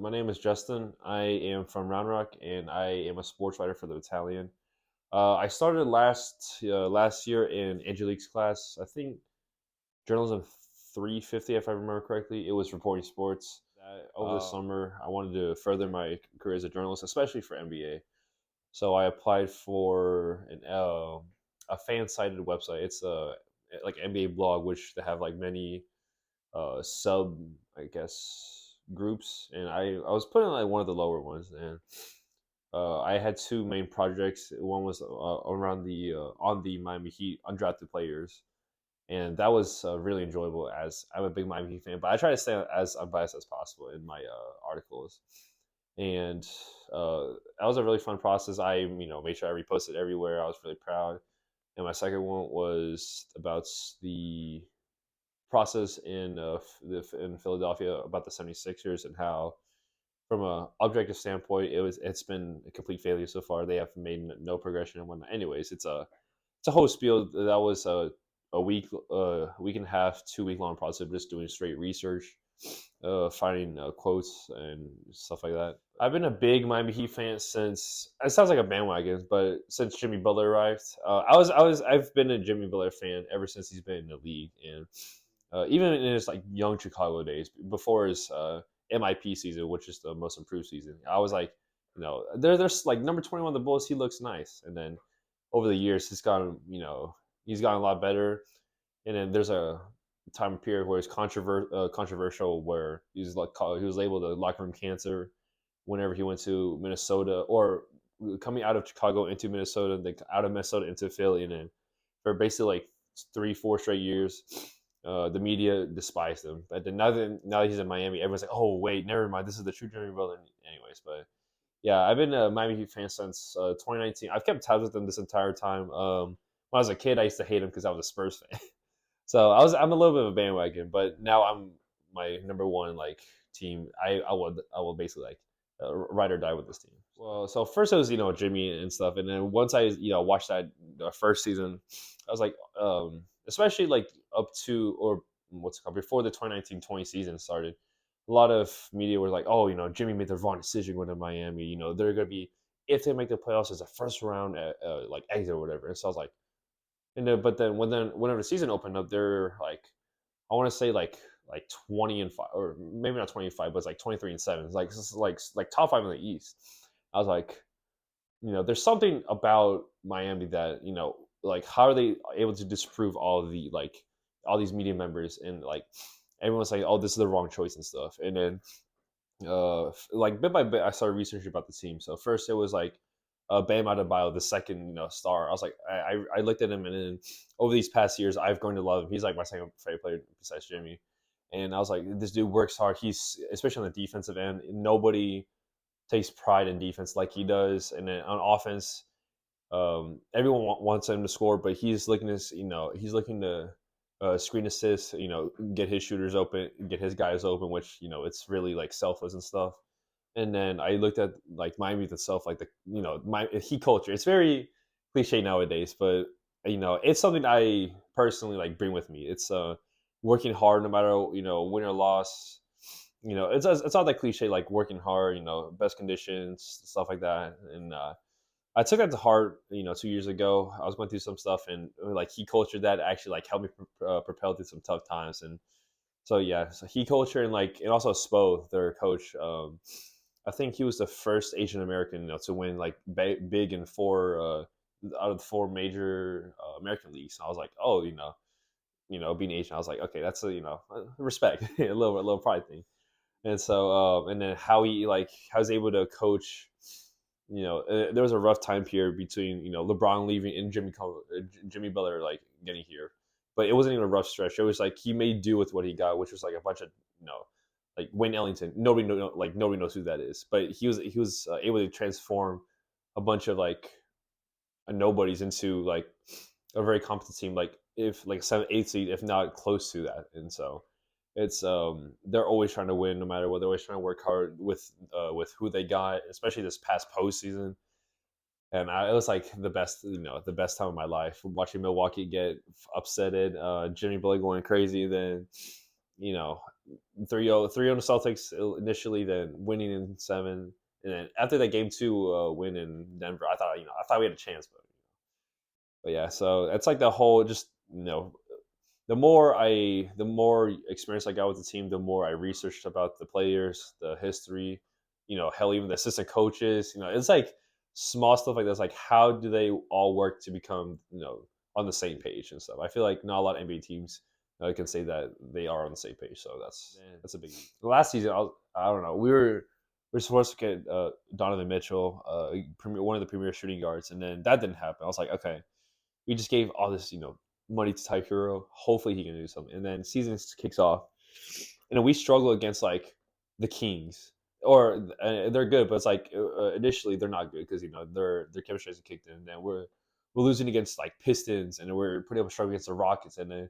My name is Justin. I am from Round Rock, and I am a sports writer for the Battalion. I started last year in Angelique's class. I think journalism 350, if I remember correctly. It was reporting sports. Over the summer, I wanted to further my career as a journalist, especially for NBA. So I applied for a fan sided website. It's a like NBA blog, which they have like many sub, I guess, groups, and I was put in like one of the lower ones, and I had two main projects. One was around the on the Miami Heat undrafted players, and that was really enjoyable. As I'm a big Miami Heat fan, but I try to stay as unbiased as possible in my articles, and that was a really fun process. I made sure I reposted everywhere. I was really proud. And my second one was about the process in Philadelphia about the 76ers and how, from a objective standpoint, it's been a complete failure so far. They have made no progression and whatnot. Anyways, it's a whole spiel. That was a week and a half, 2 week long process of just doing straight research, finding quotes and stuff like that. I've been a big Miami Heat fan since. It sounds like a bandwagon, but since Jimmy Butler arrived, I've been a Jimmy Butler fan ever since he's been in the league, and even in his like young Chicago days, before his MIP season, which is the most improved season, I was like, there's like number 21 on the Bulls, he looks nice, and then over the years he's gotten a lot better, and then there's a time period where it's controversial, where he was labeled a locker room cancer whenever he went to Minnesota, or coming out of Chicago into Minnesota, then out of Minnesota into Philly, and then for basically like 3-4 straight years, the media despised him. But then now that he's in Miami, everyone's like, "Oh wait, never mind. This is the true Jimmy Butler." Anyways, but yeah, I've been a Miami Heat fan since 2019. I've kept tabs with them this entire time. When I was a kid, I used to hate him because I was a Spurs fan. So I'm a little bit of a bandwagon, but now I'm my number one like team. I will basically like ride or die with this team. Well, so first it was Jimmy and stuff, and then once I watched that first season, I was like, especially like up to, or what's it called, before the 2019-20 season started, a lot of media were like, oh, Jimmy made the wrong decision going to Miami. They're gonna be, if they make the playoffs, as a first round like exit or whatever. And so I was like, but then whenever the season opened up, they're like, I want to say like 20-5, or maybe not 25, but it's like 23-7. It's like top five in the East. I was like, there's something about Miami that like, how are they able to disprove all these media members, and like everyone's like, oh, this is the wrong choice and stuff. And then like bit by bit, I started researching about the team. So first it was like Bam Adebayo, the second star. I was like, I looked at him, and then over these past years, I've grown to love him. He's like my second favorite player besides Jimmy. And I was like, this dude works hard. He's, especially on the defensive end, nobody takes pride in defense like he does. And then on offense, everyone wants him to score, but he's looking to screen assists, get his shooters open, get his guys open, which it's really like selfless and stuff. And then I looked at like Miami itself, like my Heat culture. It's very cliche nowadays, but it's something I personally like bring with me. It's working hard no matter win or loss. It's all that cliche, like working hard, best conditions, stuff like that. And I took that to heart. 2 years ago, I was going through some stuff, and like Heat culture that actually like helped me propel through some tough times. And so yeah, so Heat culture, and also Spo, their coach. I think he was the first Asian American, to win like big in four out of the four major American leagues. And I was like, oh, being Asian, I was like, okay, that's respect, a little pride thing. And so, and then how he's able to coach. There was a rough time period between LeBron leaving and Jimmy Butler like getting here, but it wasn't even a rough stretch. It was like he made do with what he got, which was like a bunch of like Wayne Ellington. Nobody knows who that is, but he was able to transform a bunch of like nobodies into like a very competent team, like if like 7-8 seed, if not close to that. And so it's they're always trying to win no matter what. They're always trying to work hard with who they got, especially this past postseason. And it was like the best time of my life watching Milwaukee get upsetted, Jimmy Butler going crazy. Then 3-0, 3-0 to Celtics initially, then winning in 7, and then after that game 2 win in Denver, I thought we had a chance, but yeah, so it's like the whole just the more experience I got with the team, the more I researched about the players, the history, hell, even the assistant coaches. It's like small stuff like this. Like, how do they all work to become on the same page and stuff? I feel like not a lot of NBA teams can say that they are on the same page. So that's a big. Last season, I don't know. We were supposed to get Donovan Mitchell, one of the premier shooting guards, and then that didn't happen. I was like, okay, we just gave all this, money to Type Hero. Hopefully he can do something. And then season kicks off, and then we struggle against like the Kings, or they're good, but it's like initially they're not good because their chemistry hasn't kicked in. And then we're losing against like Pistons, and we're pretty much struggling against the Rockets. And then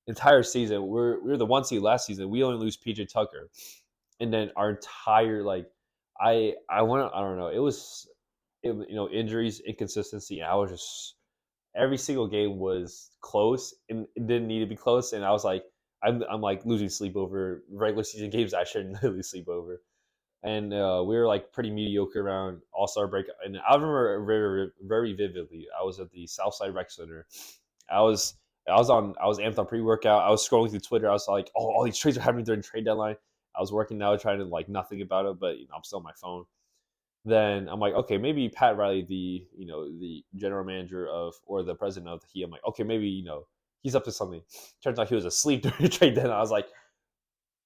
entire season we were the 1 seed last season. We only lose PJ Tucker, and then our entire like I don't know. Injuries, inconsistency. And I was just every single game was close and it didn't need to be close. And I was like, I'm like losing sleep over regular season games I shouldn't lose sleep over. And we were like pretty mediocre around All Star break. And I remember very, very vividly. I was at the Southside Rec Center. I was I was amped on pre workout. I was scrolling through Twitter. I was like, oh, all these trades are happening during trade deadline. I was working out, trying to like not think about it, but I'm still on my phone. Then I'm like, okay, maybe Pat Riley, the general manager of or the president of the Heat. I'm like, okay, maybe he's up to something. Turns out he was asleep during the trade deadline. I was like,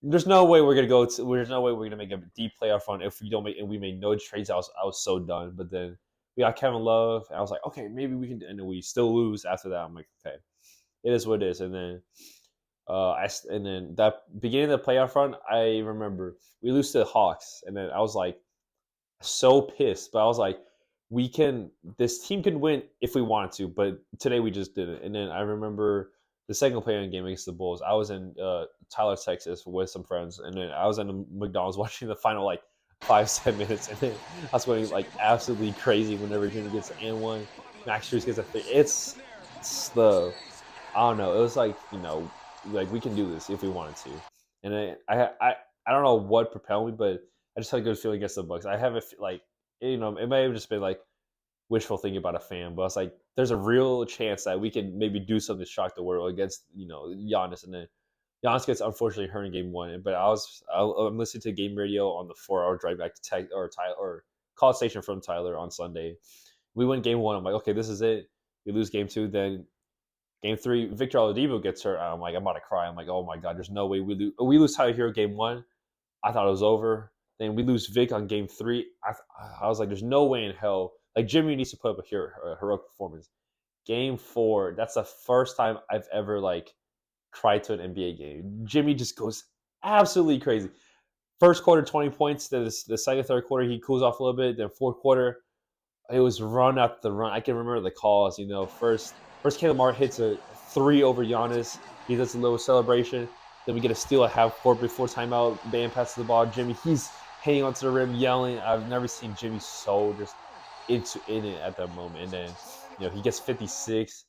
there's no way we're gonna go. There's no way we're gonna make a deep playoff run if we don't make. And we made no trades. I was so done. But then we got Kevin Love, and I was like, okay, maybe we can. And then we still lose after that. I'm like, okay, it is what it is. And then and then that beginning of the playoff run, I remember we lose to the Hawks, and then I was like so pissed, but I was like, this team can win if we wanted to, but today we just didn't. And then I remember the second play-in game against the Bulls. I was in Tyler, Texas with some friends, and then I was in the McDonald's watching the final like 5-10 minutes, and then I was going like absolutely crazy whenever Jimmy gets an and one, Max Strus gets a three. It's the I don't know. It was like like we can do this if we wanted to, and I don't know what propelled me, but I just had a good feeling against the Bucks. I have like it may have just been like wishful thinking about a fan, but I was like, there's a real chance that we can maybe do something to shock the world against Giannis, and then Giannis gets unfortunately hurt in game 1. But I'm listening to game radio on the 4-hour drive back to Tech or Tyler or College Station from Tyler on Sunday. We win game 1. I'm like, okay, this is it. We lose game 2, then game 3, Victor Oladipo gets hurt. I'm like, I'm about to cry. I'm like, oh my god, there's no way we lose Tyler Hero game 1. I thought it was over. Then we lose Vic on game 3. I was like, there's no way in hell. Like, Jimmy needs to put up a heroic performance. Game 4, that's the first time I've ever like cried to an NBA game. Jimmy just goes absolutely crazy. First quarter, 20 points. Then the second, third quarter, he cools off a little bit. Then fourth quarter, it was run after the run. I can remember the calls. First Caleb Martin hits a 3 over Giannis. He does a little celebration. Then we get a steal at half court before timeout. Bam passes the ball. Jimmy, he's hanging onto the rim, yelling. I've never seen Jimmy so just in it at that moment. And then he gets 56.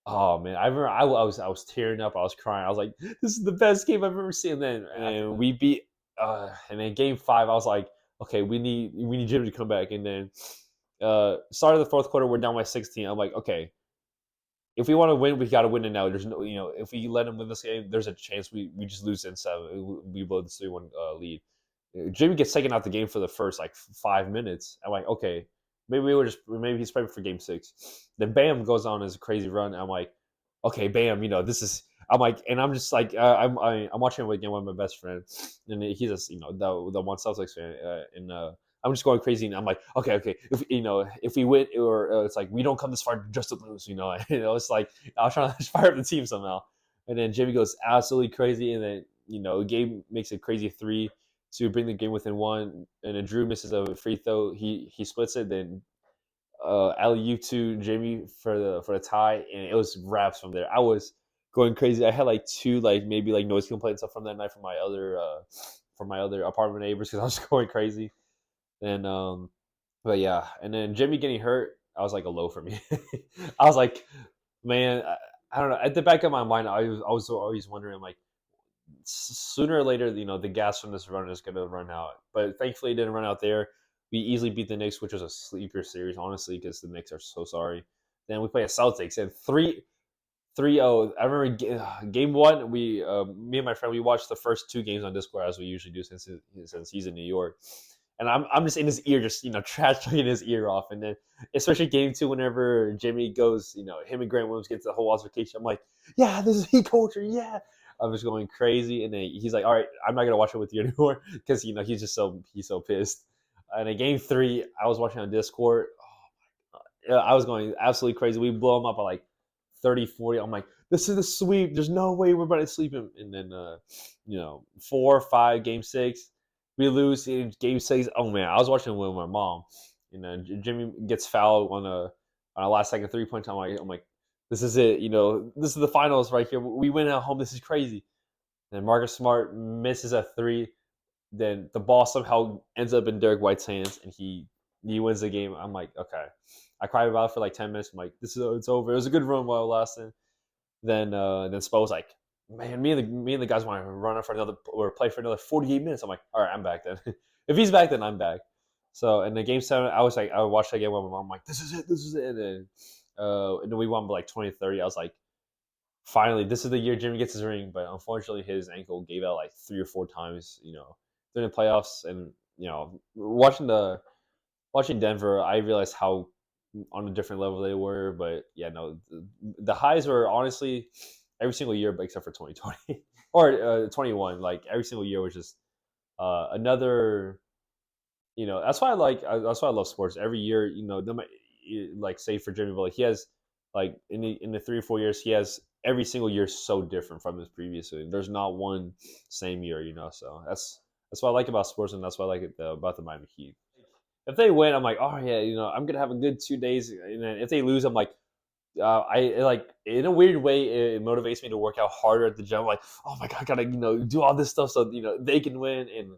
Oh man, I remember I was tearing up. I was crying. I was like, "This is the best game I've ever seen." And we beat. And then game 5, I was like, "Okay, we need Jimmy to come back." And then start of the fourth quarter, we're down by 16. I'm like, "Okay, if we want to win, we got to win it now." There's no, if we let him win this game, there's a chance we just lose in 7. We blow the 3-1 lead. Jimmy gets taken out the game for the first like 5 minutes. I'm like, okay, maybe he's prepping for game 6. Then Bam goes on his crazy run. I'm like, okay, Bam, this is. I'm like, and I'm just like, I'm watching it again with my best friend, and he's just the one Celtics fan, and I'm just going crazy, and I'm like, okay, if we win, or it's like we don't come this far just to lose, it's like I was trying to fire up the team somehow, and then Jimmy goes absolutely crazy, and then Gabe makes a crazy 3 to bring the game within 1, and then Drew misses a free throw. He splits it, then alley-oop to Jimmy for the tie, and it was wraps from there. I was going crazy. I had like 2 like maybe like noise complaints from that night from my other apartment neighbors because I was going crazy. And but yeah, and then Jimmy getting hurt, I was like a low for me. I was like, man, I don't know. At the back of my mind, I was always wondering like, sooner or later, the gas from this run is going to run out. But thankfully, it didn't run out there. We easily beat the Knicks, which was a sleeper series, honestly, because the Knicks are so sorry. Then we play a Celtics and 3-0. I remember game one. Me and my friend, we watched the first two games on Discord as we usually do since he's in New York, and I'm just in his ear, just trash talking his ear off, and then especially game two, whenever Jimmy goes, him and Grant Williams get the whole altercation. I'm like, yeah, this is he culture, yeah. I was going crazy, and then he's like, all right, I'm not gonna watch it with you anymore because he's so pissed. And in game three, I was watching on Discord. Yeah, I was going absolutely crazy. We blow them up by like 30, 40. I'm like, this is a sweep. There's no way we're about to sleep him. And then, 4 or 5, game six, we lose in game six. Oh man, I was watching with my mom. And then Jimmy gets fouled on a last second 3 point time. I'm like, this is it. This is the finals right here. We win at home. This is crazy. And Marcus Smart misses a three. Then the ball somehow ends up in Derek White's hands, and he wins the game. I'm like, okay. I cried about it for like 10 minutes. I'm like, it's over. It was a good run while it lasted. Then Spo was like, man, me and the guys want to run for another or play for another 48 minutes. I'm like, all right, I'm back then. If he's back, then I'm back. So in the game seven, I was like, I watched that game with my mom. I'm like, this is it. And then we won by like 20-30. I was like, finally, this is the year Jimmy gets his ring. But unfortunately, his ankle gave out like 3 or 4 times. During the playoffs, and watching Denver, I realized how on a different level they were. But yeah, no, the highs were honestly every single year, but except for 2020 or 21. Like every single year was just another. That's why I love sports. Every year, like say for Jimmy Butler, he has like in the 3 or 4 years, he has every single year so different from his previous year. There's not one same year, so that's what I like about sports, and that's what I like about the Miami Heat. If they win, I'm like, oh yeah, I'm gonna have a good 2 days. And then if they lose, I'm like, like in a weird way, it motivates me to work out harder at the gym. I'm like, oh my god, I gotta do all this stuff so they can win. And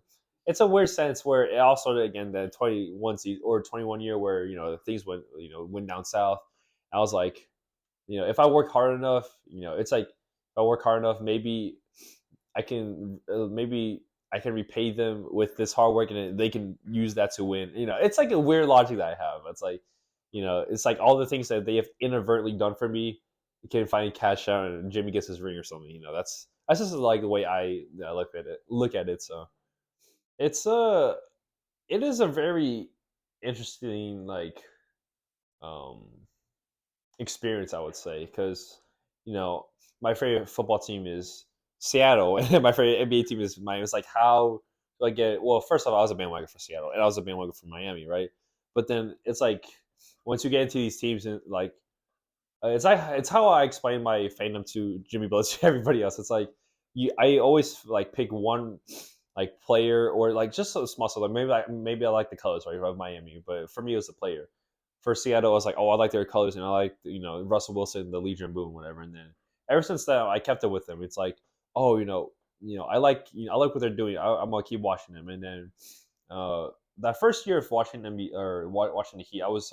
it's a weird sense where it also again the 21 season or 21 year where things went down south. I was like, if I work hard enough, it's like if I work hard enough, maybe I can repay them with this hard work, and they can use that to win. It's like a weird logic that I have. It's like, it's like all the things that they have inadvertently done for me can finally cash out, and Jimmy gets his ring or something. That's just like the way I look at it. So it's it is a very interesting um experience, I would say, because my favorite football team is Seattle, and my favorite NBA team is Miami. It's like how do I get? Well, first off, I was a bandwagon for Seattle, and I was a bandwagon for Miami, right? But then it's like once you get into these teams, and it's how I explain my fandom to Jimmy Butler to everybody else. It's like I always like pick one like player or like just a small stuff. Like maybe I like the colors right of Miami, but for me it was the player. For Seattle, I was like, oh, I like their colors, and I like Russell Wilson, the Legion Boom, whatever. And then ever since that, I kept it with them. It's like, oh, I like what they're doing. I'm gonna keep watching them. And then uh, that first year of watching them watching the Heat, I was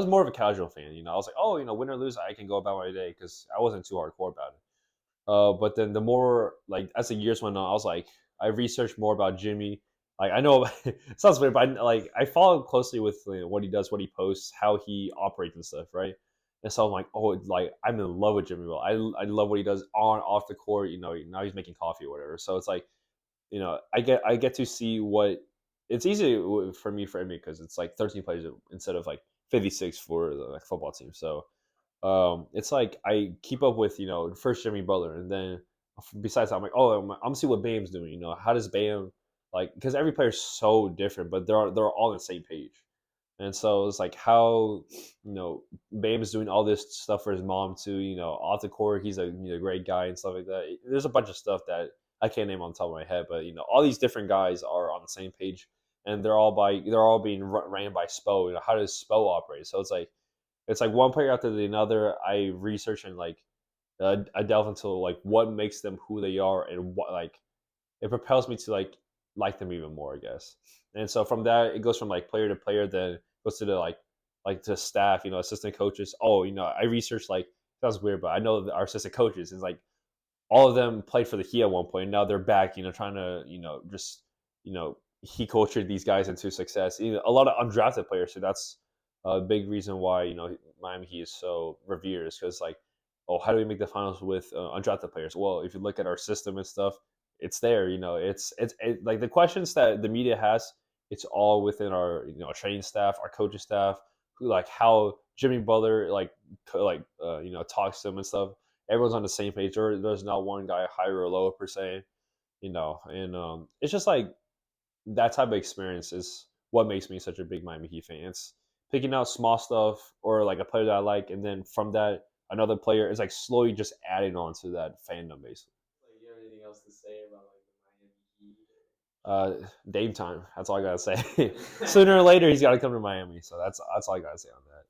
more of a casual fan. I was like, oh, win or lose, I can go about my day because I wasn't too hardcore about it. But then the more like as the years went on, I was like, I researched more about Jimmy. Like I know it sounds weird, but I follow closely with what he does, what he posts, how he operates and stuff, right? And so I'm like, oh, like I'm in love with Jimmy. Well, I love what he does on off the court. Now he's making coffee or whatever. So it's like, I get to see what it's easy for me because it's like 13 players instead of like 56 for the football team. So it's like I keep up with first Jimmy Butler, and then besides that, I'm like, oh, I'm gonna see what Bam's doing. How does Bam like because every player's so different, but they're all on the same page. And so it's like how Bam is doing all this stuff for his mom too. Off the court, he's a great guy and stuff like that. There's a bunch of stuff that I can't name on the top of my head, but all these different guys are on the same page, and they're all being ran by Spo. How does Spo operate? So it's like one player after the another. I research and I delve into like what makes them who they are, and what like it propels me to like them even more, I guess. And so from that, it goes from like player to player, then goes to the like to staff, assistant coaches. Oh, I research like sounds weird, but I know our assistant coaches is like all of them played for the Heat at one point. Now they're back, trying to, just, he cultured these guys into success. A lot of undrafted players, so that's a big reason why Miami Heat is so revered, is because like, oh, how do we make the finals with undrafted players? Well, if you look at our system and stuff, it's there. Like the questions that the media has, it's all within our our training staff, our coaching staff, who like how Jimmy Butler talks to them and stuff. Everyone's on the same page. There's not one guy higher or lower per se, and it's just like that type of experience is what makes me such a big Miami Heat fan. It's picking out small stuff or like a player that I like, and then from that another player is like slowly just adding on to that fandom basically. Like, you have anything else to say about like the Miami Heat? Dame time. That's all I gotta say. Sooner or later, he's got to come to Miami. So that's all I gotta say on that.